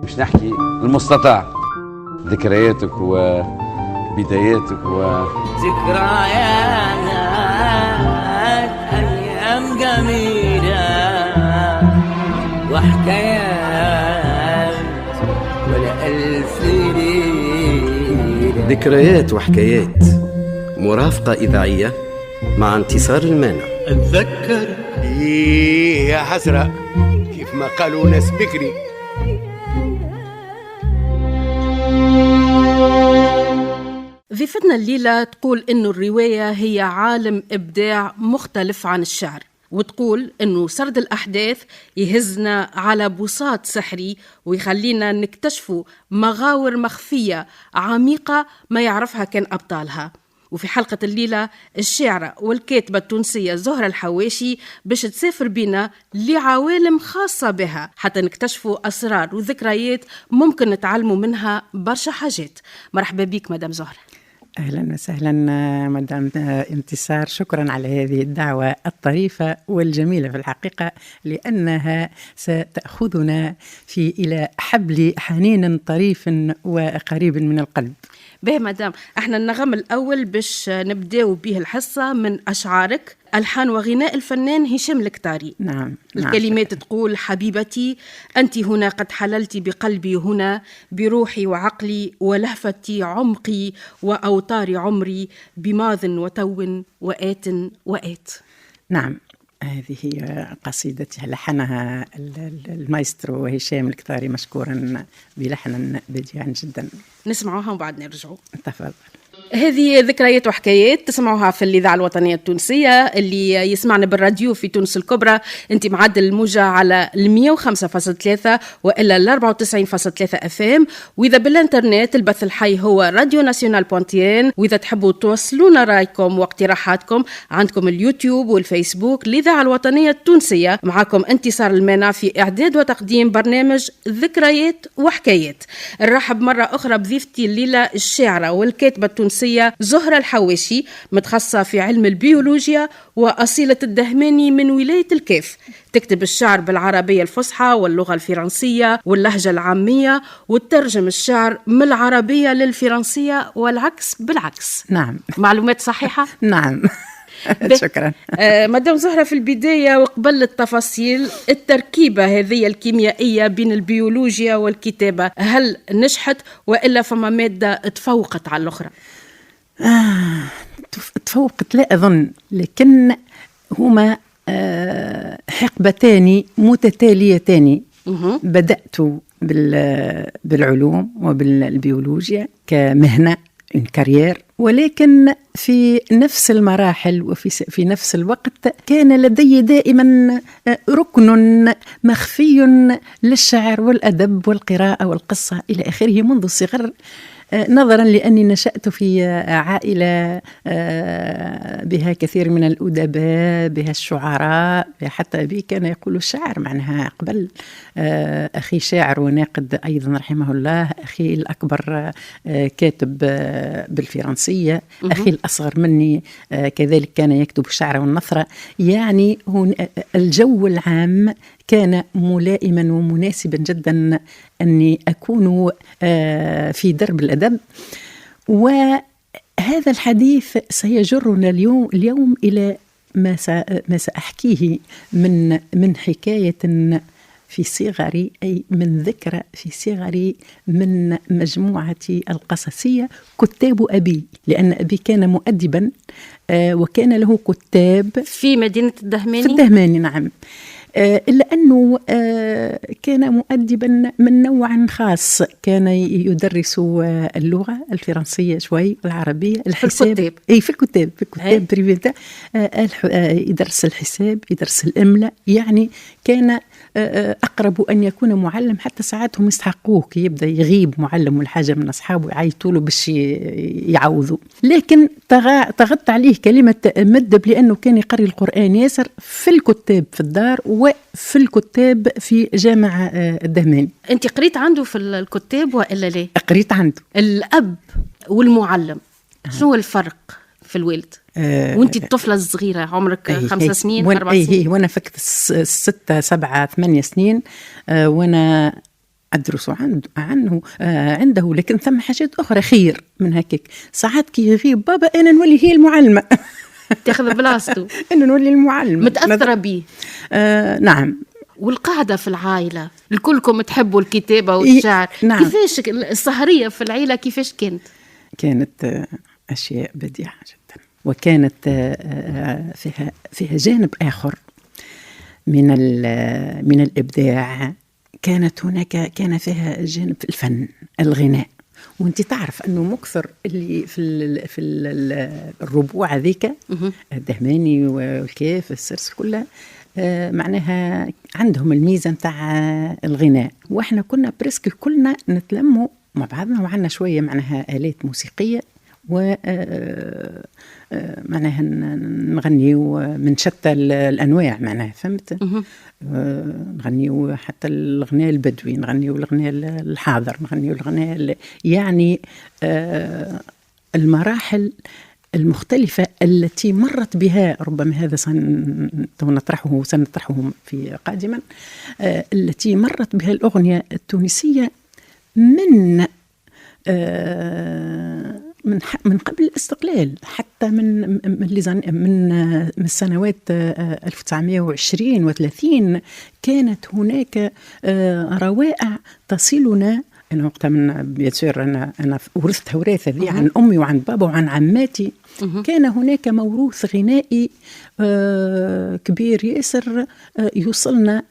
مش نحكي المستطاع، ذكرياتك وبداياتك ذكريات أيام جميلة وحكايات ولا ألف ليلة. ذكريات وحكايات، مرافقة إذاعية مع انتصار المانع. أتذكر إيه يا حسرة كيف ما قالوا ناس بكري. ضيفتنا الليلة تقول إنه الرواية هي عالم إبداع مختلف عن الشعر، وتقول إنه سرد الأحداث يهزنا على بساط سحري ويخلينا نكتشفوا مغاور مخفية عميقة ما يعرفها كان أبطالها. وفي حلقة الليلة الشاعرة والكاتبة التونسية زهرة الحواشي باش تسافر بنا لعوالم خاصة بها حتى نكتشفوا أسرار وذكريات ممكن نتعلموا منها برشا حاجات. مرحبا بك مدام زهرة. أهلا وسهلا مدام انتصار، شكرا على هذه الدعوة الطريفة والجميلة في الحقيقة، لأنها ستأخذنا إلى حبل حنين طريف وقريب من القلب. به مدام، احنا النغم الأول باش نبداو به الحصة من أشعارك، ألحان وغناء الفنان هشام الكتاري. نعم. الكلمات تقول: حبيبتي أنت هنا قد حللت بقلبي هنا، بروحي وعقلي ولهفتي عمقي وأوتار عمري، بماض وتو وآت وآت. نعم، هذه هي قصيدتي لحنها المايسترو هشام الكتاري، مشكورا بلحن بديع جدا. نسمعوها وبعد نرجعوا. تفضل. هذه ذكريات وحكايات تسمعوها في الإذاعة الوطنية التونسية. اللي يسمعنا بالراديو في تونس الكبرى انت معدل الموجة على 105.3 وإلا 94.3 FM، وإذا بالإنترنت البث الحي هو راديو ناسيونال بونتين. وإذا تحبوا توصلونا رأيكم واقتراحاتكم عندكم اليوتيوب والفيسبوك الإذاعة الوطنية التونسية. معكم انتصار المانع في إعداد وتقديم برنامج ذكريات وحكايات. نرحب مرة أخرى بضيفتي الليلة الشاعرة والكاتبة التونسية زهرة الحواشي، متخصصة في علم البيولوجيا وأصيلة الدهماني من ولاية الكاف. تكتب الشعر بالعربية الفصحى واللغة الفرنسية واللهجة العامية، وتترجم الشعر من العربية للفرنسية والعكس بالعكس. نعم. معلومات صحيحة؟ نعم. شكرا. مدام زهرة، في البداية وقبل التفاصيل، التركيبة هذه الكيميائية بين البيولوجيا والكتابة هل نجحت وإلا فما مادة تفوقت على الأخرى؟ تفوقت لا أظن، لكن هما حقبتان متتاليتان. بدأت بالعلوم وبالبيولوجيا كمهنة كارير، ولكن في نفس المراحل وفي نفس الوقت كان لدي دائما ركن مخفي للشعر والأدب والقراءة والقصة إلى آخره منذ الصغر، نظرا لأني نشأت في عائلة بها كثير من الأدباء، بها الشعراء، حتى أبي كان يقول الشعر معناها قبل. أخي شاعر وناقد أيضا رحمه الله، أخي الأكبر كاتب بالفرنسية، أخي الأصغر مني كذلك كان يكتب الشعر والنثر. يعني الجو العام كان ملائما ومناسبا جدا أني أكون في درب الأدب. وهذا الحديث سيجرنا اليوم إلى ما سأحكيه من حكاية في صغري، أي من ذكرى في صغري من مجموعتي القصصية كتاب أبي، لأن أبي كان مؤدبا وكان له كتاب في مدينة الدهماني. في الدهماني، نعم. إلا أنه كان مؤدبا من نوع خاص، كان يدرس اللغة الفرنسية شوي، العربية، الحساب. في الكتاب بريفيتا، يدرس الحساب، يدرس الإملاء. يعني كان أقرب أن يكون معلم، حتى ساعات هم يستحقوه كي يبدأ يغيب معلم والحاجة من أصحابه يعيطوا له باش يعوضوا. لكن طغت عليه كلمة مدب، لأنه كان يقري القرآن ياسر في الكتاب في الدار وفي الكتاب في جامع الدهماني. أنت قريت عنده في الكتاب وإلا ليه؟ قريت عنده. الأب والمعلم شنو الفرق في الوالد؟ وانت الطفلة الصغيرة عمرك 5 سنين 4 سنين؟ وانا فكت 6 7 8 سنين، وانا أدرس عنده، لكن ثم حاجات أخرى خير من هكاك. ساعات كي يغيب بابا أنا نولي هي المعلمة تاخذ بلاصته. أنا نولي المعلمة متأثرة به. نعم. والقاعدة في العائلة الكلكم تحبوا الكتابة والشعر. نعم. كيفاش السهرية في العائلة كيفاش كانت أشياء بديعة جدا، وكانت فيها جانب آخر من الإبداع. كان فيها جانب الفن، الغناء. وانت تعرف أنه مكثر اللي في الربوع هذيك، الدهماني والكيف السرس كلها، معناها عندهم الميزة متاع الغناء. واحنا كنا بريسك كلنا نتلموا مع بعضنا، وعنا شوية معناها آلات موسيقية، و معناها نغنيو من شتى الأنواع، معناها فهمت. نغنيو حتى الغناء البدوي، نغنيو الغناء الحاضر، نغنيو الغناء يعني المراحل المختلفة التي مرت بها. ربما هذا سنطرحه في قادما، التي مرت بها الأغنية التونسية من قبل الاستقلال، حتى من السنوات 1920 و30 كانت هناك روائع تصلنا. أنا وقتها أنا ورثتها وراثة ذي عن أمي وعن بابا وعن عماتي. كان هناك موروث غنائي كبير ياسر يوصلنا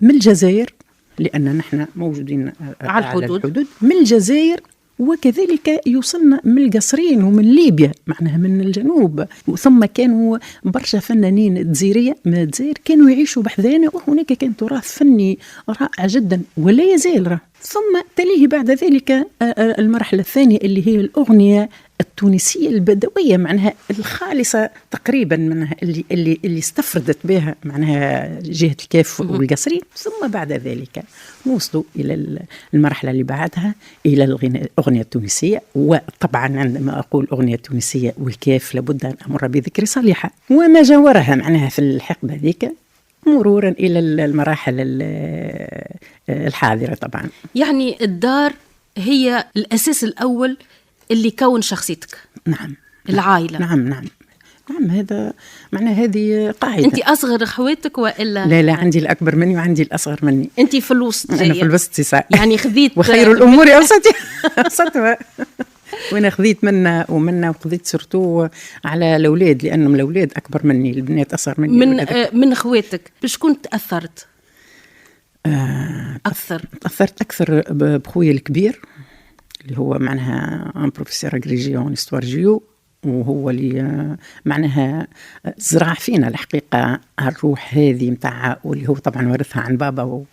من الجزائر، لأن نحن موجودين على الحدود من الجزائر، وكذلك يوصلنا من القصرين ومن ليبيا، معناها من الجنوب. ثم كانوا برشا فنانين جزائرية من الجزائر كانوا يعيشوا بحذانا، وهناك كان تراث فني رائع جدا ولا يزال. ثم تليه بعد ذلك المرحلة الثانية اللي هي الأغنية التونسية البدوية، معناها الخالصة تقريبا، معناها اللي استفردت بها معناها جهة الكاف والقصرين. ثم بعد ذلك نوصلوا إلى المرحلة اللي بعدها إلى الأغنية التونسية. وطبعا عندما أقول أغنية تونسية والكاف لابد أن أمر بذكر صالحة وما جاورها معناها في الحقبة ذيك، مرورا إلى المراحل الحاضرة. طبعا يعني الدار هي الأساس الأول اللي كون شخصيتك. نعم. العائلة. نعم هذا معناه هذه قاعدة. أنت أصغر أخواتك وإلا؟ لا عندي الأكبر مني وعندي الأصغر مني. أنت في الوسط. أنا في الوسط يعني خذيت وخير الأمور أوسطها. وأنا خذيت منا وخذيت سرتو على الأولاد، لأنهم الأولاد أكبر مني، البنات أصغر مني. من أخواتك باش كنت تأثرت؟ تأثرت أكثر بخويا الكبير اللي هو معناها بروفيسور أغريجيون استوار جيو، وهو اللي معناها زرع فينا الحقيقة الروح هذه متاع، واللي هو طبعا ورثها عن بابا،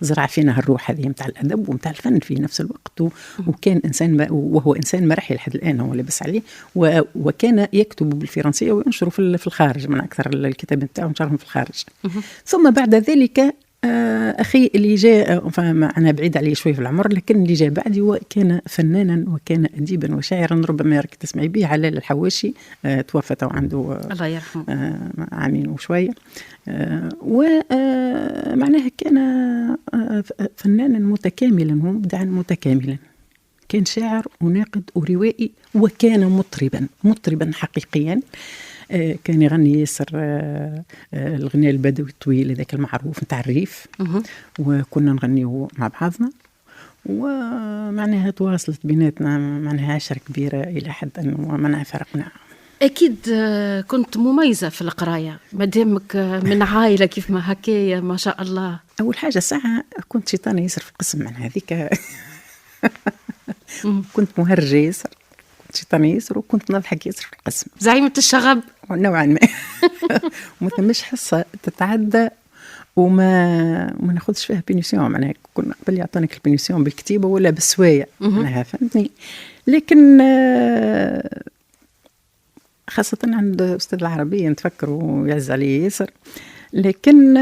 وزرع فينا الروح هذه متاع الأدب ومتاع الفن في نفس الوقت. وكان إنسان وهو إنسان مرحي لحد الآن، هو لبس عليه، وكان يكتب بالفرنسية وينشره في الخارج، من أكثر الكتاب متاعه نشرهم في الخارج. ثم بعد ذلك أخي اللي جاء، أنا بعيد عليه شوي في العمر، لكن اللي جاء بعدي وكان فنانا وكان أديبا وشاعرا، ربما راك تسمعي به، علال الحواشي، توفى وعنده الله يرحمه عامين وشوية. ومعناها كان فنانا متكاملا ومبدعا متكاملا، كان شاعر وناقد وروائي، وكان مطربا حقيقيا. كان يغني ياسر الغناء البدوي الطويل هذاك المعروف نتاع الريف، وكنا نغنيه مع بعضنا، ومعناها تواصلت بيناتنا معناها عشرة كبيرة إلى حد أنه معناها فرقنا. أكيد كنت مميزة في القراية مادامك من عائلة كيف ما هكايا ما شاء الله. أول حاجة ساعة كنت شيطانة ياسر في القسم، معناها هذيك كنت مهرجة ياسر، شيطاني ياسر، وكنت نضحك ياسر في القسم. زعيمة الشغب نوعا ما. وما ثمش حصة تتعدى وما ناخذش فيها بينيسيون، معناها كنا قبل يعطونك البينيسيون بالكتيبة ولا بالسواية، معناها فهمتني. لكن خاصة عند أستاذ العربية نتفكر ويعز عليه ياسر، لكن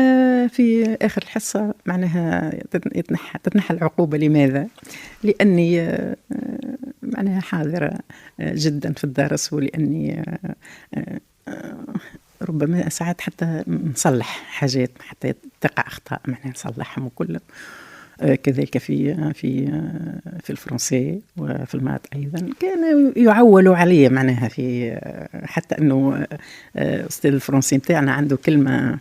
في آخر الحصة معناها تتنحى العقوبة. لماذا؟ لأني معناها حاضرة جدا في الدرس، ولأني ربما ساعات حتى نصلح حاجات حتى تقع أخطاء، معناها نصلحهم وكله. كذلك في الفرنسي وفي المات أيضا كانوا يعولوا علي معناها في حتى أنه أستاذ الفرنسي متاعنا عنده كلمة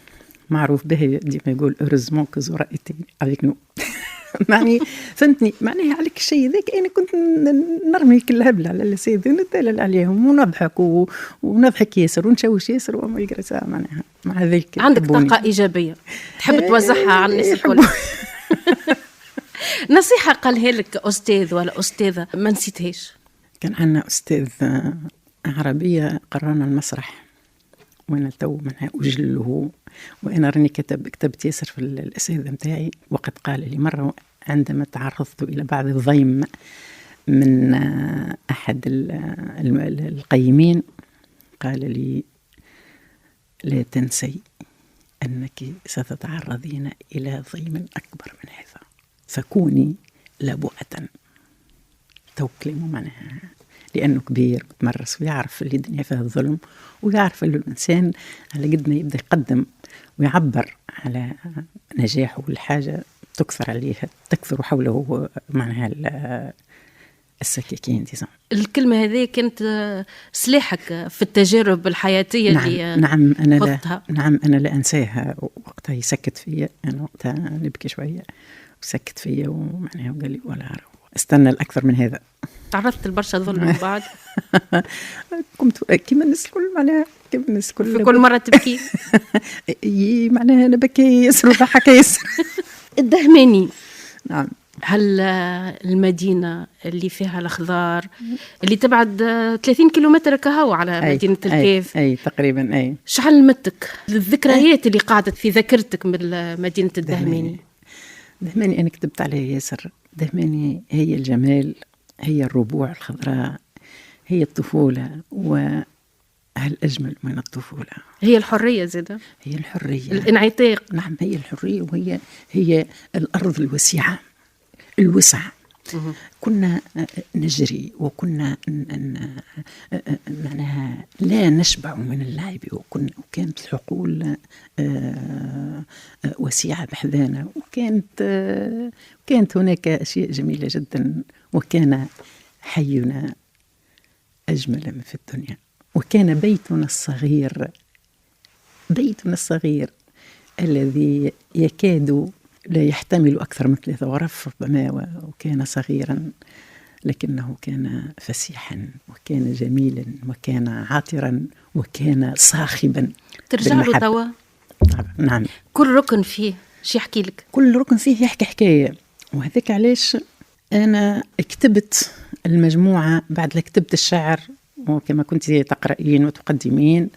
معروف به ديما يقول heureusement que vous étiez avec nous. معني فهمتني معناها عليك الشيء ذاك أنا كنت نرمي كل هبلة على الأساتذة ونتدلل عليهم ونضحك ونضحك ياسر ونشوش ياسر وما يقرأ ساعة معناها مع ذلك عندك طاقة إيجابية تحب توزعها على الناس الكل. نصيحة قالها لك أستاذ ولا أستاذة ما نسيتهاش؟ كان عندنا أستاذ عربية قرانا المسرح وأنا تو منها أجله وأنا راني كتبت ياسر في الأساتذة متاعي. وقد قال لي مرة عندما تعرضت إلى بعض الضيم من أحد القيمين قال لي لا تنسي أنك ستتعرضين إلى ضيم أكبر من هذا فكوني لبؤة. توكلموا معناها لأنه كبير متمرس ويعرف اللي الدنيا فيها الظلم ويعرف أنه الإنسان على قد ما يبدأ يقدم ويعبر على نجاحه والحاجة تكثر عليها تكثر حوله معناها السكاكين ديزان. الكلمة هذه كانت سلاحك في التجارب الحياتية اللي نعم أنا لا أنساها. وقتها يسكت فيا أنا وقتها نبكي شوية وسكت فيا ومعناها وقال لي ولا أعرف استنى الأكثر من هذا. تعرضت لبرشا ظلم من بعد؟ كنت كما الناس الكل معناها كما الناس الكل في كل مرة تبكي؟ معناها أنا بكي ياسر وضحك ياسر. الدهماني نعم. هل المدينة اللي فيها الأخضار اللي تبعد 30 كيلومتر كهو على مدينة الكيف أي تقريبا أي شحال متك الذكريات اللي قاعدت في ذاكرتك من مدينة الدهماني؟ دهماني أنا كتبت عليه ياسر. دهماني هي الجمال هي الربوع الخضراء هي الطفولة وهل أجمل من الطفولة هي الحرية زيادة هي الحرية الانعتاق. نعم هي الحرية وهي الأرض الواسعة الوسع. كنا نجري وكنا معناها لا نشبع من اللعب وكانت الحقول وسيعة بحذانا وكانت هناك أشياء جميلة جدا وكان حينا أجمل ما في الدنيا وكان بيتنا الصغير الذي يكاد لا يحتمل أكثر من 3 غرف ربما وكان صغيرا لكنه كان فسيحا وكان جميلا وكان عاطرا وكان صاخبا. ترجع له توا؟ نعم. كل ركن فيه شي يحكي لك؟ كل ركن فيه يحكي حكاية وهذاك علاش أنا كتبت المجموعة بعد لا كتبت الشعر وكما كنت تقرأين وتقدمين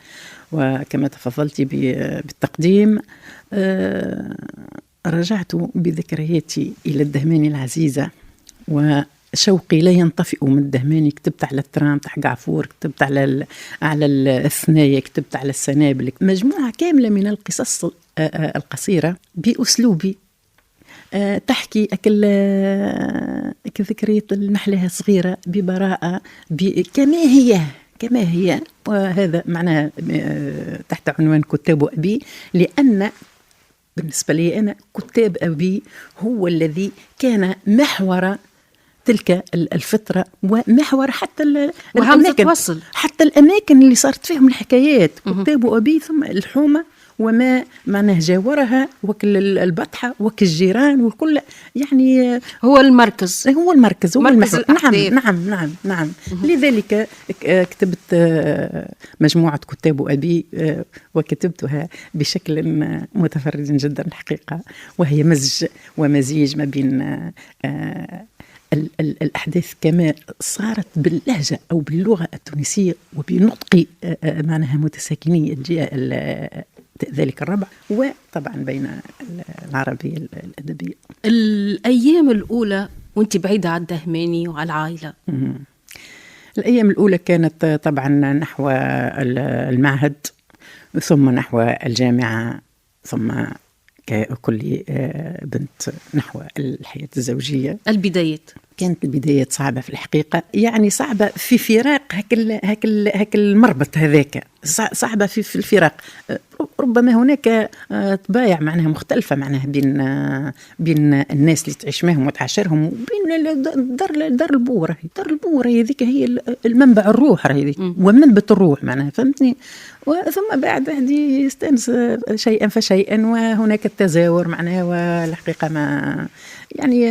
وكما تفضلتي بالتقديم رجعت بذكرياتي إلى الدهماني العزيزة وشوقي لا ينطفئ من الدهماني. كتبت على الترام تاع قعفور كتبت على الثنايا كتبت على السنابل مجموعة كاملة من القصص القصيرة بأسلوبي تحكي ذكريات المحلها صغيرة ببراءة كما هي وهذا معناه تحت عنوان كتاب أبي لأن بالنسبة لي أنا كتاب أبي هو الذي كان محور تلك الفترة ومحور حتى الأماكن حتى الأماكن اللي صارت فيهم الحكايات. كتاب أبي ثم الحومة وما معناه جاورها وكل البطحة وكل الجيران والكل يعني هو المركز مركز نعم. لذلك كتبت مجموعة كتاب أبي وكتبتها بشكل متفرد جدا الحقيقة وهي مزج ومزيج ما بين الأحداث كما صارت باللهجة أو باللغة التونسية وبنطق معناها متساكني ذلك الربع وطبعا بين العربية الأدبية. الأيام الأولى وانت بعيدة عن الدهماني وعلى العائلة؟ الأيام الأولى كانت طبعا نحو المعهد ثم نحو الجامعة ثم ككل بنت نحو الحياة الزوجية. البدايات كانت البدايات صعبة في الحقيقة يعني صعبة في فراق هاك المربط هذاك صعبة في الفراق. ربما هناك طبايع معناها مختلفة معناها بين الناس اللي تعيش معهم وتعاشرهم وبين دار البور. دار البور هذيك هي المنبع الروح هذه ومنبت الروح معناها، فهمتني. ثم بعد واحد يستانس شيئا فشيئا، وهناك التزاور معناها. والحقيقة ما يعني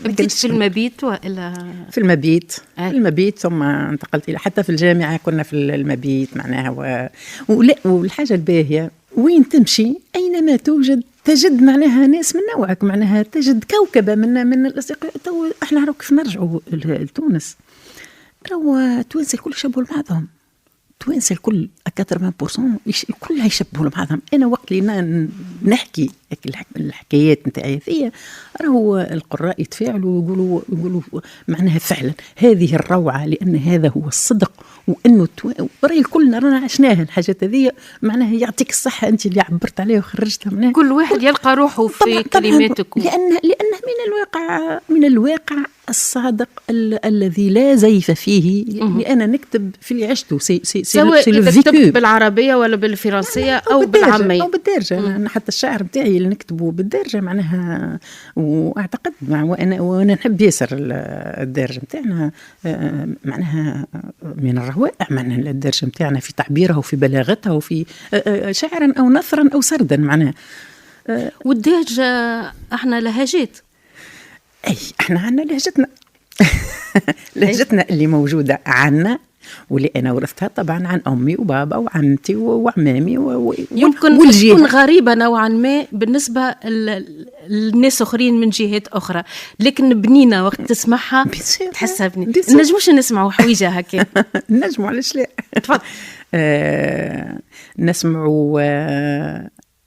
بديت في المبيت وإلا في المبيت المبيت، ثم انتقلت إلى حتى في الجامعة كنا في المبيت معناها. والحاجة الباهية وين تمشي أينما تجد معناها ناس من نوعك، معناها تجد كوكبة من الأصدقاء. تو احنا راهو كيف نرجعوا لتونس راهو توانسة الكل يشبهوا لبعضهم، توانسة الكل 80% الكل يشبهوا لبعضهم. أنا وقت اللي نحكي الحكايات نتاعي هذيا راهو القراء يتفاعلوا ويقولوا معناها فعلا هذه الروعة، لأن هذا هو الصدق، وأنه راهي كلنا رانا عشناها الحاجات هذيا معناها. يعطيك الصحة أنت اللي عبرت عليها وخرجتها منها. كل واحد يلقى روحه في كلماتك لأن من الواقع الصادق الذي لا زيف فيه. لأنا نكتب في اللي عشته سواء إذا كتبت بالعربية ولا بالفرنسية أو بالعامية أو بالدارجة. أنا حتى الشعر بتاعي اللي نكتبه بالدارجة معناها. وأعتقد وأنا نحب ياسر الدارجة متاعنا معناها من الروائع معناها الدارجة متاعنا في تعبيرها وفي بلاغتها وفي شعرا أو نثرا أو سردا معناها. والدارجة احنا لهجات. أي احنا عنا لهجتنا لهجتنا اللي موجودة عنا، واللي أنا ورثتها طبعا عن أمي وبابا وعمتي وعمامي يمكن تكون غريبة نوعا ما بالنسبة للناس أخرين من جهات أخرى، لكن بنينة وقت تسمعها تحسها بنينة. نجموش نسمعوا حويجة هكا؟ نجموا، علاش لا؟ تفضل. نسمعوا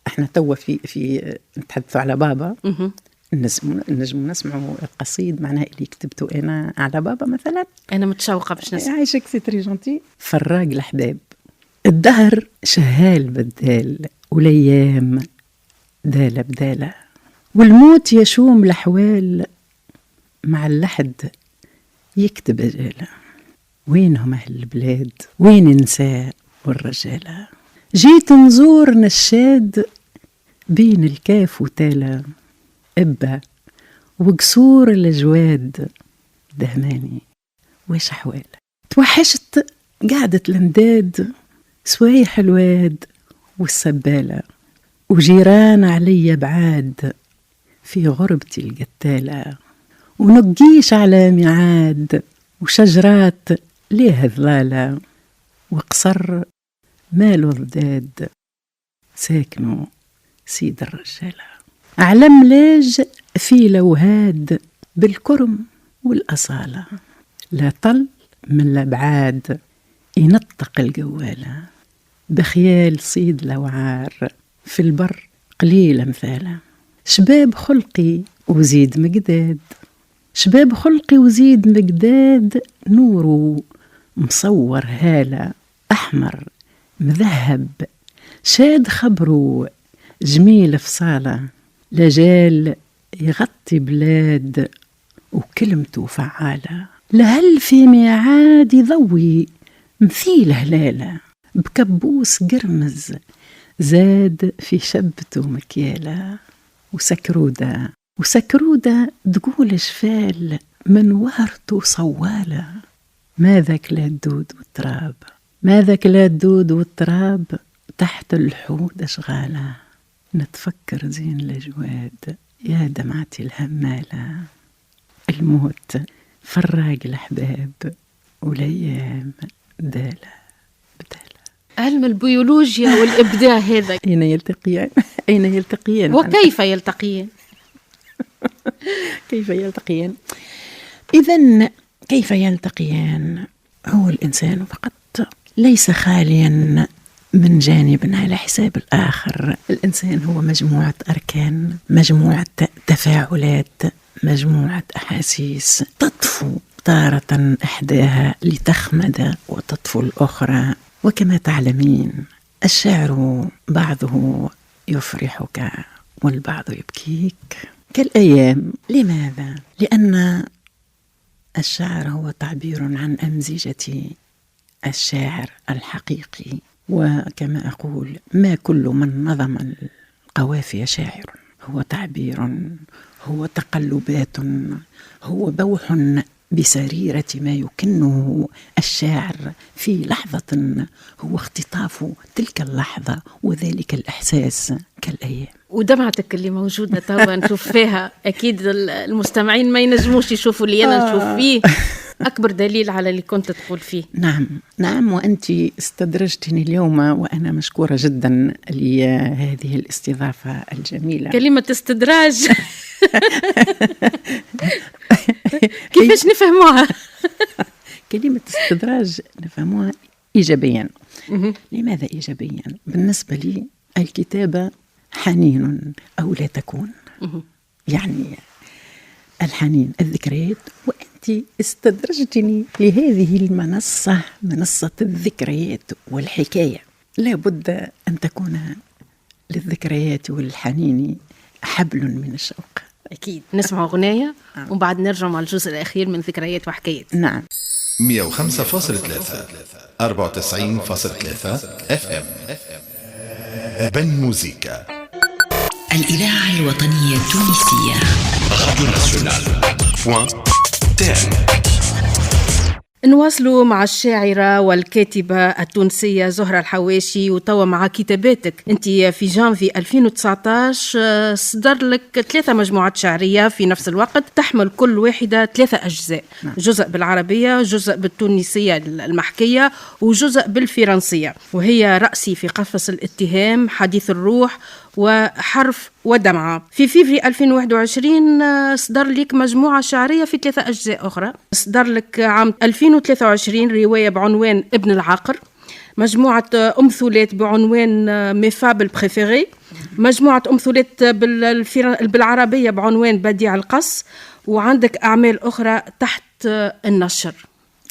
احنا توا في نتحدثوا على بابا. نجم نسمعوا القصيد معناها اللي كتبته أنا على بابا مثلا. أنا متشوقة باش نسمع. عايشك سي تري جونتي. فراق الأحباب. الدهر شهال بدال والأيام دالة بدالة، والموت يشوم الأحوال مع اللحد يكتب أجالة. وينهم أهل البلاد، وين النساء والرجالة؟ جيت نزور نشاد بين الكاف وتالا، إبا وقصور الأجواد دهماني. ويش أحوال؟ توحشت قعدة الأنداد، سوايح الواد والسبالة، وجيران علي بعاد في غربتي القتالة، ونقيش على ميعاد وشجرات ليها ظلالة، وقصر ماله ضداد ساكنوا سيد الرجالة. أعلم لاج في لوهاد بالكرم والأصالة، لا طل من الأبعاد ينطق الجوالة، بخيال صيد لوعار في البر قليل أمثاله. شباب خلقي وزيد مقداد، شباب خلقي وزيد مقداد، نوره مصور هالة أحمر مذهب، شاد خبره جميل فصالة، لجال يغطي بلاد وكلمته فعالة. لهل في ميعاد يضوي مثيل هلالة، بكبوس قرمز زاد في شبته مكيالة، وسكرودة تقول شفال من وهرته صوالة. ماذاك لا الدود والتراب، ماذاك لا الدود والتراب، تحت الحود أشغالة. نتفكر زين الأجواد يا دمعتي الهمالة، الموت فراق الأحباب والأيام دالة بدالة. علم البيولوجيا والإبداع هذا أين يلتقيان؟ أين يلتقيان؟ وكيف يلتقيان؟ كيف يلتقيان؟ إذن كيف يلتقيان؟ هو الإنسان فقط ليس خاليا من جانب على حساب الآخر. الإنسان هو مجموعة أركان، مجموعة تفاعلات، مجموعة أحاسيس تطفو تارة إحداها لتخمد وتطفو الأخرى. وكما تعلمين الشعر بعضه يفرحك والبعض يبكيك كالأيام. لماذا؟ لأن الشعر هو تعبير عن أمزجة الشاعر الحقيقي وكما أقول ما كل من نظم القوافي شاعر، هو تعبير، هو تقلبات، هو بوح بسريرة ما يكنه الشاعر في لحظة، هو اختطاف تلك اللحظة وذلك الإحساس كالأيام. ودمعتك اللي موجودة توا نشوف فيها، أكيد المستمعين ما ينجموش يشوفوا اللي أنا نشوف فيه، أكبر دليل على اللي كنت تقول فيه. نعم، وأنت استدرجتني اليوم وأنا مشكورة جدا لهذه الاستضافة الجميلة. كلمة استدراج كيفاش نفهموها؟ كلمة استدراج نفهموها إيجابيا. لماذا إيجابيا؟ بالنسبة لي الكتابة حنين أو لا تكون، يعني الحنين الذكريات، وأنت استدرجتني لهذه المنصة، منصة الذكريات والحكاية. لا بد أن تكون للذكريات والحنين حبل من الشوق. أكيد نسمع أغنية وبعد نرجع مع الجزء الأخير من ذكريات وحكايات. نعم. 105.3 94.3 FM بن موزيكا. الإذاعة الوطنية التونسية راديو ناسيونال. نواصلوا مع الشاعرة والكاتبة التونسية زهرة الحواشي، وتوا مع كتاباتك. انت في جانفي 2019 صدر لك 3 مجموعات شعرية في نفس الوقت، تحمل كل واحدة 3 أجزاء، جزء بالعربية، جزء بالتونسية المحكية، وجزء بالفرنسية، وهي رأسي في قفص الاتهام، حديث الروح، وحرف ودمعة. في فيفري 2021 صدر لك مجموعة شعرية في 3 أجزاء أخرى. صدر لك عام 2023 رواية بعنوان ابن العاقر، مجموعة أمثلات بعنوان ميفابل بريفيري، مجموعة أمثلات بالعربية بعنوان بديع القص، وعندك أعمال أخرى تحت النشر.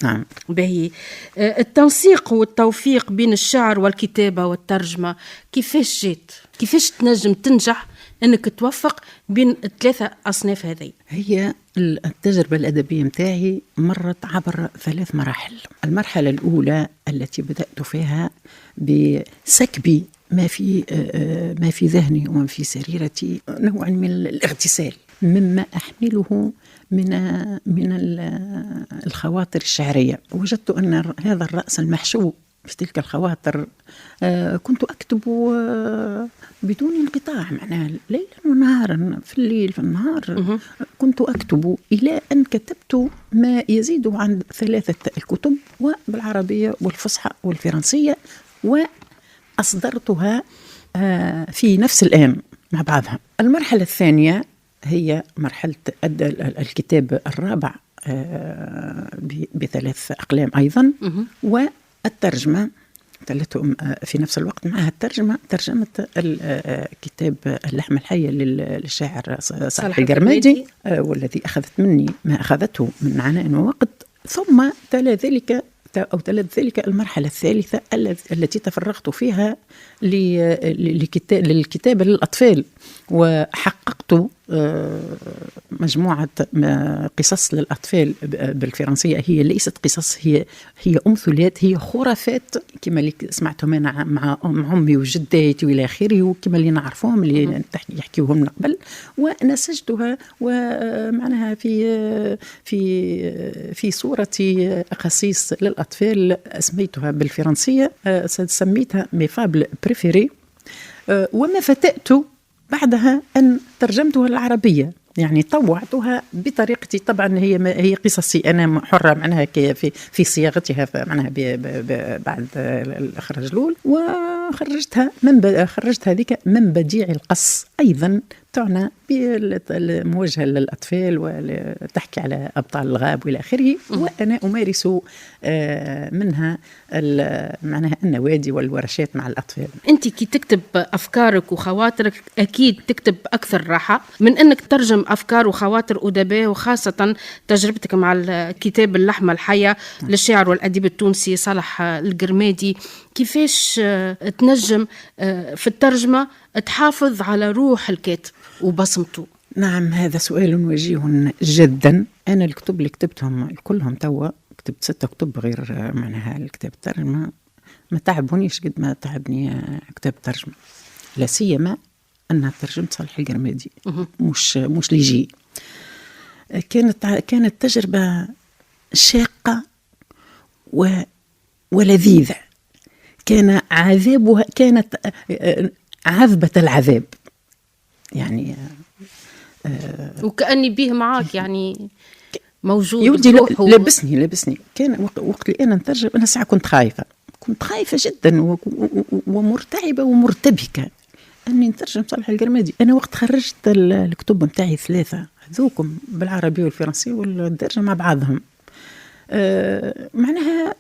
نعم. باهي، التنسيق والتوفيق بين الشعر والكتابة والترجمة كيفاش جات؟ كيفاش تنجم تنجح أنك توفق بين ال3 أصناف هذه؟ هي التجربة الأدبية متاعي مرت عبر 3 مراحل. المرحلة الأولى التي بدأت فيها بسكب ما في ذهني وما في سريرتي، نوع من الاغتسال مما أحمله من الخواطر الشعرية. وجدت أن هذا الرأس المحشو في تلك الخواطر كنت أكتب بدون انقطاع، معناها ليلا ونهارا، في الليل في النهار كنت أكتب، إلى أن كتبت ما يزيد عن 3 الكتب، وبالعربية والفصحى والفرنسية، وأصدرتها في نفس الآن مع بعضها. المرحلة الثانية هي مرحلة الكتاب الرابع ب3 أقلام أيضا، والترجمة في نفس الوقت معها الترجمة، ترجمة الكتاب اللحمة الحية للشاعر صالح القرمادي، والذي أخذت مني ما أخذته من عناء ووقت. ثم تلت ذلك المرحلة الثالثة التي تفرغت فيها للكتابة للأطفال، وحققت مجموعة قصص للأطفال بالفرنسية. هي ليست قصص، هي أمثلات، هي خرافات كما اللي سمعتهم أنا مع أمي وجداتي وإلى آخره، وكما اللي نعرفهم اللي يحكيوهم من قبل، ونسجتها ومعناها في صورة قصيص للأطفال أسميتها بالفرنسية، سميتها ميفابل بريفيري. وما فتأت بعدها أن ترجمتها للعربية، يعني طوعتها بطريقتي. طبعا هي قصصي أنا حرة معناها في صياغتها، معناها بعد الإخراج الأول، وخرجتها ذيك من بديع القص، أيضا تعنى بالموجهة للأطفال وتحكي على أبطال الغاب وإلى آخره. وأنا أمارس منها معناها النوادي والورشات مع الأطفال. أنت كي تكتب أفكارك وخواطرك أكيد تكتب أكثر راحة من أنك ترجم أفكار وخواطر أدباء، وخاصة تجربتك مع الكتاب اللحمة الحية للشاعر والأديب التونسي صالح القرمادي. كيفاش تنجم في الترجمة تحافظ على روح الكاتب وبصمته؟ نعم، هذا سؤال وجيه جدا. أنا الكتب اللي كتبتهم كلهم توا، كتبت 6 كتب غير معناها الكتاب الترجمة، ما تعبونيش قد ما تعبني كتاب ترجمة، لا سيما أنها ترجمت صالح القرمادي مش ليجي. كانت تجربة شاقة ولذيذة. كان عذابها كانت عذبة العذاب يعني. وكأني بيه معاك يعني موجود. يودي لبسني. كان وقت اللي أنا نترجم أنا ساعة كنت خايفة جدا ومرتعبة ومرتبكة أني نترجم صالح القرمادي. أنا وقت خرجت الكتب متاعي 3 هذوكم بالعربية والفرنسية والدرجة مع بعضهم، معناها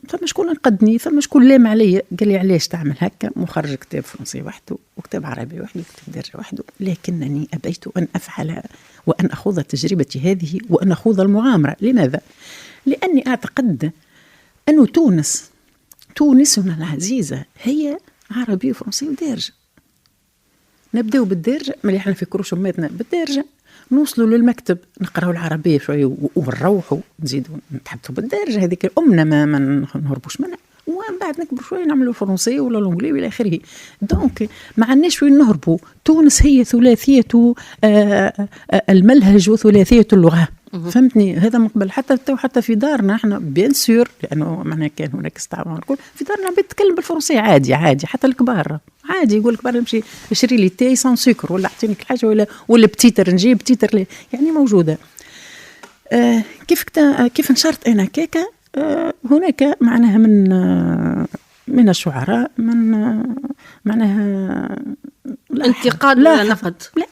ثم شكون نقدني، ثم شكون لام عليا قال لي علاش تعمل هكا، مخرج كتاب فرنسي وحده وكتاب عربي وحده وكتاب درجة وحده. لكنني أبيت أن أفعل وأن أخوض تجربتي هذه وأن أخوض المغامرة. لماذا؟ لأني أعتقد أن تونسنا العزيزة هي عربي وفرنسي ودارجة. نبدأ بالدارجة، ملي احنا في كروش أماتنا بالدارجة، نوصلوا للمكتب نقراو العربية شوية ونروحوا نزيدوا نتحدثوا بالدارجة هذيك أمنا ما نهربوش منها، ومن بعد نكبر شوية نعملوا الفرنسية ولا الأنجليزي وإلى آخره. دونك ما عندناش وين نهربوا. تونس هي ثلاثية الملهج وثلاثية اللغة. فهمتني؟ هذا مقبل حتى في دارنا احنا بيان سور، لانه معنا كان هناك استعمار الكل في دارنا بيتكلم بالفرنسيه عادي حتى الكبار عادي يقول لك بار نمشي اشري لي تاي سان سكر ولا اعطيني حاجه ولا بتيتر نجيب بتيتر يعني موجوده. كيف نشرت انا كيكه هناك معناها من الشعراء من معناها انتقاد ولا نقد. لا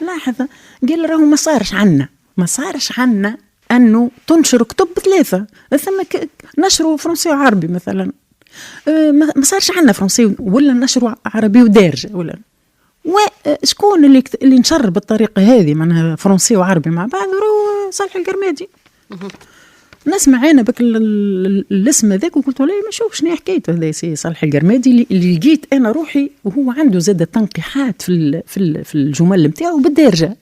لاحظ قال راهو ما صارش عنا أنه تنشر كتب 3 ثم نشروا فرنسي وعربي مثلا. ما صارش عنا فرنسي ولا نشروا عربي ودارجة ولا وشكون اللي نشر بالطريقة هذه معناها فرنسي وعربي مع بعض راهو صالح القرمادي. نسمع انا بك الاسم هذاك وقلت له ما شوف شنو حكايته هذا سي صالح القرمادي اللي لقيت انا روحي وهو عنده زاد تنقيحات في الجمل نتاعو بالدارجه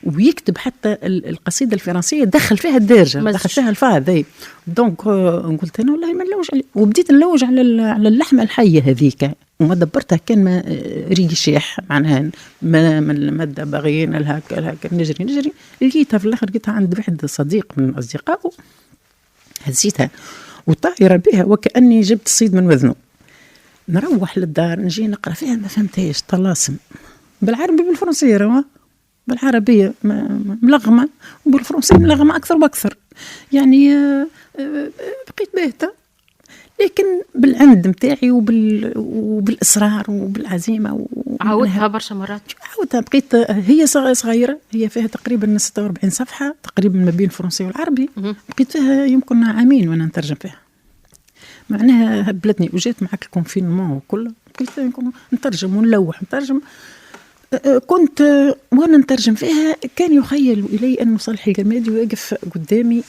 ويكتب حتى القصيده الفرنسيه دخل فيها الدارجه دخل فيها الفا هذي. دونك قلت انا والله ما نلوج عليه وبديت نلوج على اللحمه الحيه هذيك وما دبرتها كان ما ريقي شيح معناها ما باغيين هكا نجري لقيتها في الاخر لقيتها عند واحد صديق من اصدقائه هزيتها وطايره بها وكاني جبت الصيد من وذنه. نروح للدار نجي نقرا فيها ما فهمتهاش طلاسم بالعربي بالفرنسيه راه بالعربيه ملغمه وبالفرنسيه ملغمه اكثر واكثر يعني بقيت باهته لكن بالعند متاعي وبالاصرار وبالعزيمه عاودتها برشا مرات بقيت هي صغيره هي فيها تقريبا 46 صفحه تقريبا ما بين الفرنسي والعربي بقيت فيها يمكن عامين وانا نترجم فيها معناها هبلتني وجيت معك الكونفينمون وكل بقيت نترجم ونلوح نترجم. كنت وانا نترجم فيها كان يخيل الي انه صالح القرمادي واقف قدامي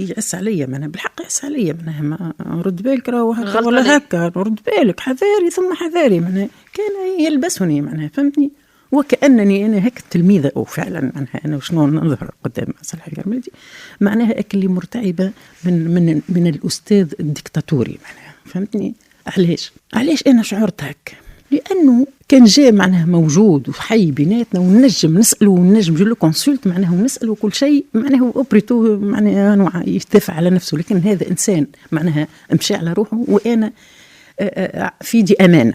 يعس عليا معناها بالحق يعس عليا معناها رد بالك راهو هكا ولا هكا رد بالك حذاري ثم حذاري معناها كان يلبسني معناها فهمتني وكانني انا هيك تلميذه او فعلا معناها انا وشنو نظهر قدام صالح القرمادي معناها اللي مرتعبه من الاستاذ الديكتاتوري معناها فهمتني. علاش انا شعرت هيك لانه كان جاء معناها موجود وحي بيناتنا ونجم نساله ونجم نجي له كونسلت معناها ونساله كل شيء معناها اوبريتو معناها يدافع على نفسه لكن هذا انسان معناها مشى على روحه وانا في دي امانه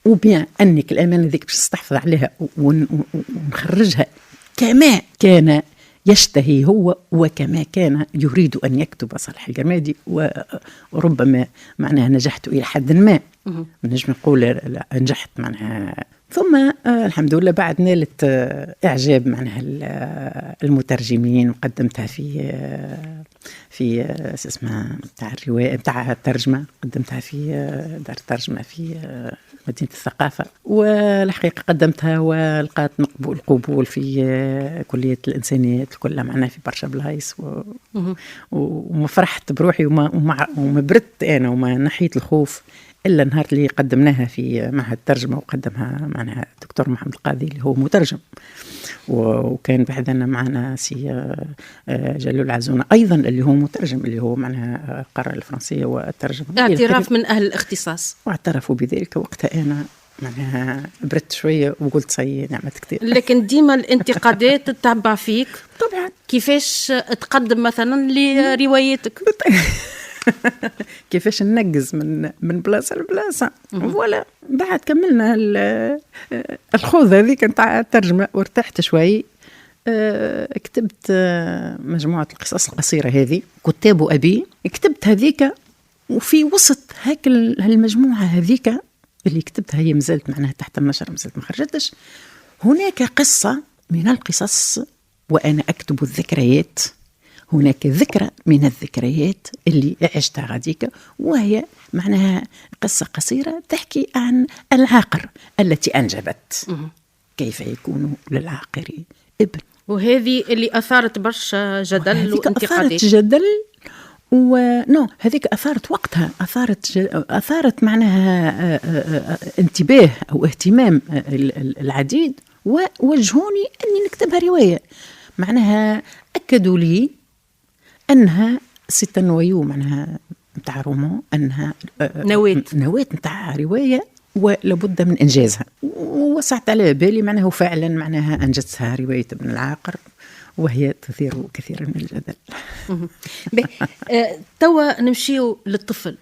وبيان انك الامانه ذيك باش تستحفظ عليها ونخرجها كما كان يشتهي هو وكما كان يريد أن يكتب صالح القرمادي وربما معناها نجحت إلى حد ما نجم نقول نجحت معناها ثم الحمد لله بعد نالت إعجاب معناها المترجمين وقدمتها في اسمها بتاع الرواية بتاع الترجمة قدمتها في دار الترجمة في مدينة الثقافة والحقيقة قدمتها ولقات قبول في كلية الإنسانيات كلها معنا في برشا بلايص وما فرحت بروحي وما بردت أنا وما نحيت الخوف إلا النهار اللي قدمناها في معهد الترجمة وقدمها معنا الدكتور محمد القاضي اللي هو مترجم، وكان بحثنا معنا سي جلول العزونة أيضا اللي هو مترجم، اللي هو معناها قرأ الفرنسية والترجمة. اعتراف من أهل الاختصاص، واعترفوا بذلك. وقتها أنا معناها بردت شوية وقلت صي نعمة كتير. لكن ديما الانتقادات تتبع فيك طبعا. كيفاش تقدم مثلا لروايتك؟ كيفاش ننقز من بلاصه لبلاصه. ولا بعد كملنا الخوض هذيك نتاع الترجمه وارتحت شوي. كتبت مجموعه القصص القصيره هذه كتاب أبي، كتبت هذيك. وفي وسط هاك المجموعه هذيك اللي كتبتها هي مازالت معناها تحت النشر، مازالت ما خرجتش. هناك قصه من القصص وانا اكتب الذكريات، هناك ذكرى من الذكريات اللي عشتها غاديك، وهي معناها قصة قصيرة تحكي عن العاقر التي أنجبت. كيف يكون للعاقر ابن. وهذه اللي أثارت برشا جدل وانتقادات. أثارت جدل هذيك أثارت وقتها، أثارت معناها انتباه أو اهتمام العديد، ووجهوني أني نكتبها رواية. معناها أكدوا لي أنها ستنويو معناها نتاع رومان، أنها نواة نتاع رواية ولابد من إنجازها. ووسعت على بالي معناها وفعلا معناها أنجزتها رواية ابن العاقر، وهي تثير كثيرا من الجدل. توا نمشيو للطفل.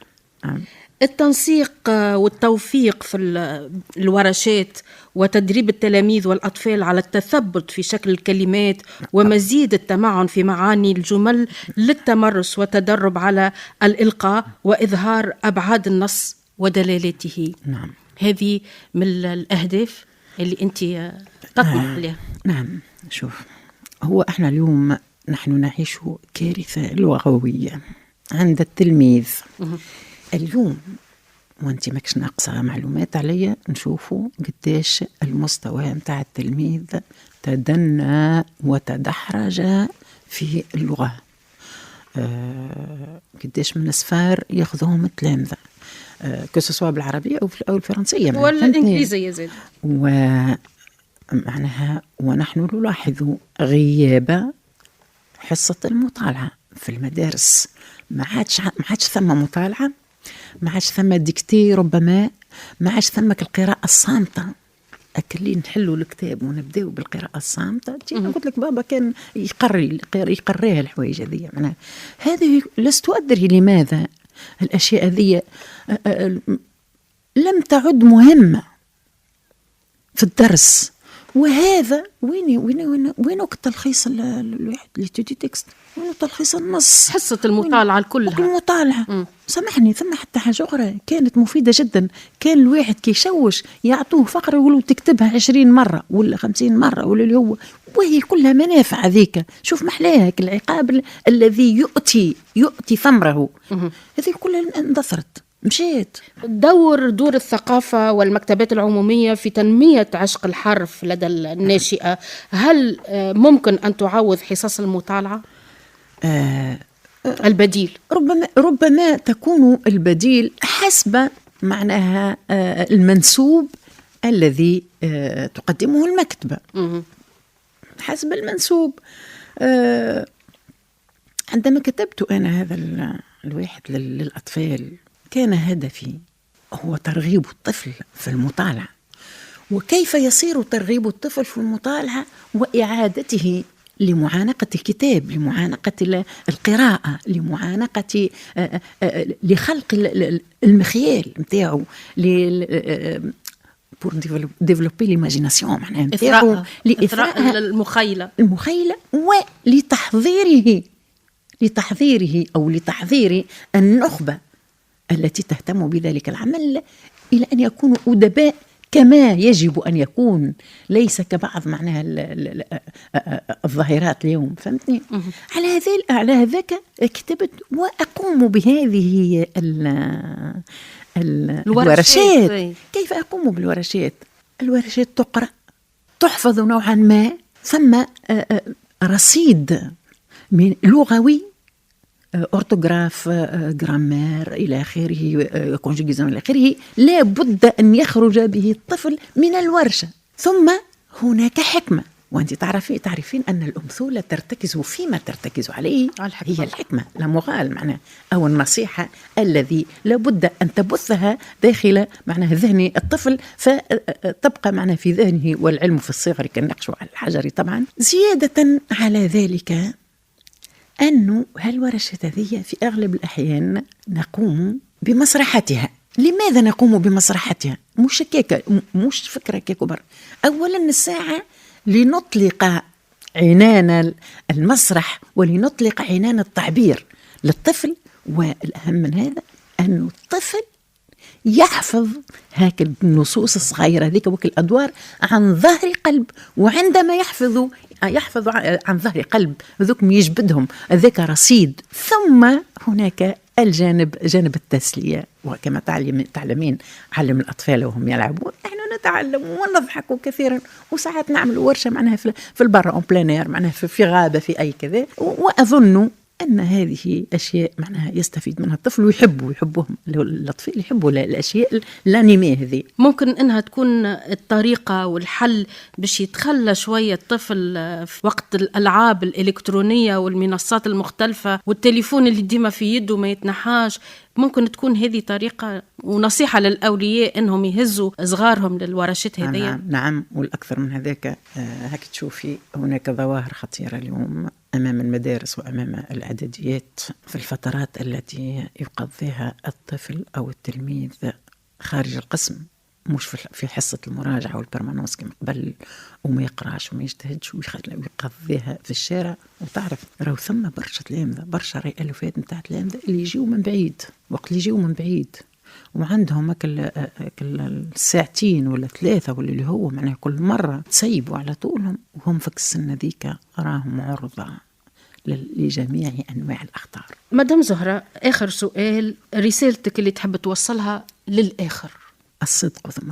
التنسيق والتوفيق في الورشات وتدريب التلاميذ والأطفال على التثبت في شكل الكلمات ومزيد التمعن في معاني الجمل للتمرس والتدرب على الإلقاء وإظهار أبعاد النص ودلالاته. نعم. هذه من الأهداف اللي أنت تطمح لها. نعم. شوف، هو احنا اليوم نحن نعيش كارثة لغوية عند التلميذ. اليوم وانت ماكش ناقصة معلومات عليا، نشوفوا قديش المستوى متاع التلميذ تدنى وتدحرج في اللغة. قديش من السفار ياخذهم التلامذة، كسوا بالعربية أو الفرنسية ولا الإنجليزية زاد. ومعناها ونحن نلاحظ غياب حصة المطالعة في المدارس. ما عادش ثم مطالعة، ما عادش ثم ديكتي، ربما ما عادش ثمك القراءة الصامتة. أكلي نحلوا الكتاب ونبداو بالقراءة الصامتة. قلت لك بابا كان يقريها الحوايج هذه. معناها هذه لست أدري لماذا الأشياء هذه لم تعد مهمة في الدرس. وهذا وين التلخيص الواحد اللي تدي تكست، وين تلخيص النص، حصة المطالعة كلها. المطالعة سامحني ثم حتى حاجة أخرى كانت مفيدة جدا. كان الواحد كي يشوش يعطوه فقرة يقولوا تكتبها 20 مرة ولا 50 مرة ولا اللي هو، وهي كلها منافع. ذيك شوف محلاها العقاب الذي يؤتي ثمره. هذه كلها اندثرت مشيت. دور الثقافة والمكتبات العمومية في تنمية عشق الحرف لدى الناشئة، هل ممكن أن تعوض حصص المطالعة؟ البديل ربما تكون البديل حسب معناها المنسوب الذي تقدمه المكتبة. حسب المنسوب. عندما كتبت أنا هذا الواحد للأطفال كان هدفي هو ترغيب الطفل في المطالعة. وكيف يصير ترغيب الطفل في المطالعة وإعادته لمعانقة الكتاب، لمعانقة القراءة، لمعانقة لخلق المخيال متاعه، pour développer l'imagination معناها متاعه، لإثراء المخيلة ولتحضيره أو لتحضير النخبة التي تهتم بذلك العمل إلى أن يكونوا أدباء كما يجب أن يكون، ليس كبعض معناها الظاهرات اليوم. فهمتني؟ على هذاك كتبت وأقوم بهذه الورشات. كيف أقوم بالورشات؟ الورشات تقرأ، تحفظ نوعا ما، ثم رصيد من لغوي أورتوغراف، جرامير إلى آخره، كونجيجيزون إلى آخره، لا بد أن يخرج به الطفل من الورشة. ثم هناك حكمة، وأنت تعرفين أن الأمثولة ترتكز فيما ترتكز عليه هي الحكمة، لا مغال معناه، أو النصيحة الذي لابد أن تبثها داخل معناه ذهن الطفل، فتبقى معناه في ذهنه، والعلم في الصغر كالنقش على الحجر طبعا. زيادة على ذلك أنه هالورشة هذه في أغلب الأحيان نقوم بمسرحتها. لماذا نقوم بمسرحتها؟ مش فكرة كبر. أولا الساعة لنطلق عنان المسرح ولنطلق عنان التعبير للطفل، والأهم من هذا أن الطفل يحفظ هاك النصوص الصغيرة ذيك وك الأدوار عن ظهر قلب، وعندما يحفظ عن ظهر قلب ذوك يجبدهم ذاك رصيد. ثم هناك جانب التسلية، وكما تعلمين علم الأطفال وهم يلعبون، نحن نتعلم ونضحك كثيرا، وساعات نعمل ورشة معناها في البر أون بلانير، معناها في غابة في أي كذا. وأظن أن هذه أشياء معناها يستفيد منها الطفل ويحبهم الأطفال، يحبوا الأشياء الأنيمية هذه. ممكن أنها تكون الطريقة والحل باش يتخلى شوية الطفل في وقت الألعاب الإلكترونية والمنصات المختلفة والتليفون اللي ديما في يده ما يتنحاش. ممكن تكون هذه طريقة ونصيحة للأولياء أنهم يهزوا صغارهم للورشات هذه. نعم، والأكثر من هذاك هاك تشوفي هناك ظواهر خطيرة اليوم أمام المدارس وأمام الإعداديات في الفترات التي يقضيها الطفل أو التلميذ خارج القسم، مش في حصة المراجعة والبرمانوس كما قبل، وما يقراش وما يجتهدش ويقضيها في الشارع. وتعرف راهو ثم برشا تلامذة، برشا ألوفات نتاع تلامذة اللي يجيو من بعيد، وقت اللي يجيو من بعيد وعندهم الساعتين ولا 3 ولا اللي هو معناه كل مرة تسيبوا على طولهم، وهم في السنة ذيك راهم عرضة لجميع أنواع الأخطار. مدام زهرة، آخر سؤال، رسالتك اللي تحب توصلها للآخر. الصدق ثم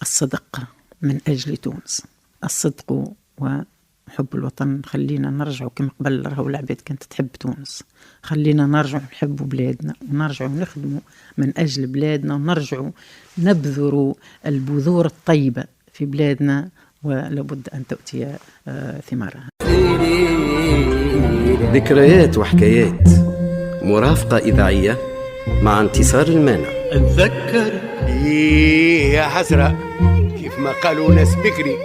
الصدق من أجل تونس، الصدق وحب الوطن. خلينا نرجع كما قبل، راهو العباد كانت تحب تونس، خلينا نرجع نحب بلادنا ونرجع نخدموا من أجل بلادنا، ونرجع نبذر البذور الطيبة في بلادنا، ولابد أن تؤتي ثمارها. ذكريات وحكايات، مرافقة إذاعية مع انتصار المانع. اتذكر يا حسرة كيف ما قالوا ناس بكري،